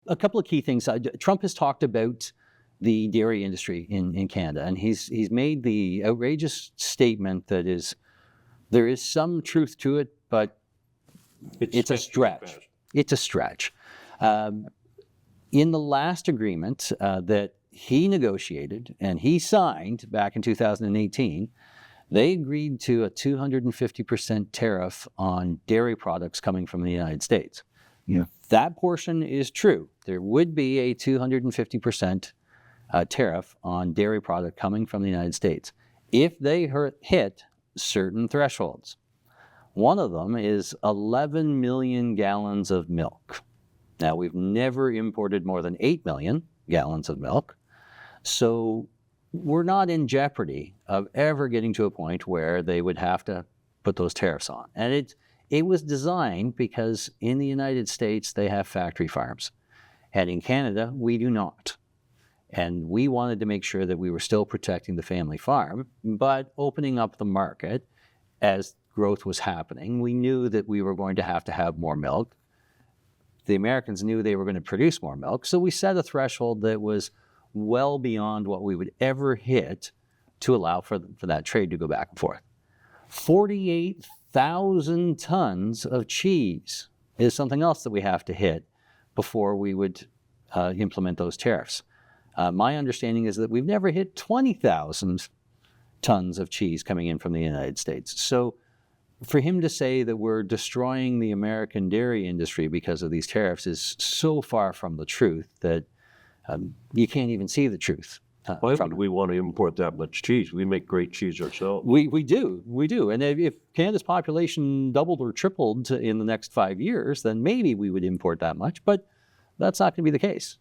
a couple of key things. Trump has talked about the dairy industry in Canada, and he's made the outrageous statement that there is some truth to it, but it's a stretch. It's a stretch. In the last agreement that he negotiated and he signed back in 2018, they agreed to a 250% tariff on dairy products coming from the United States. Yeah. That portion is true. There would be a 250% tariff on dairy product coming from the United States if they hit certain thresholds. One of them is 11 million gallons of milk. Now, we've never imported more than 8 million gallons of milk, so we're not in jeopardy of ever getting to a point where they would have to put those tariffs on. And it was designed because in the United States, they have factory farms. And in Canada, we do not. And we wanted to make sure that we were still protecting the family farm, but opening up the market as growth was happening. We knew that we were going to have more milk. The Americans knew they were going to produce more milk. So we set a threshold that was well beyond what we would ever hit to allow for that trade to go back and forth. 48,000 tons of cheese is something else that we have to hit before we would implement those tariffs. My understanding is that we've never hit 20,000 tons of cheese coming in from the United States. So for him to say that we're destroying the American dairy industry because of these tariffs is so far from the truth that you can't even see the truth. Why would we want to import that much cheese? We make great cheese ourselves. We do. And if Canada's population doubled or tripled in the next 5 years, then maybe we would import that much, but that's not going to be the case.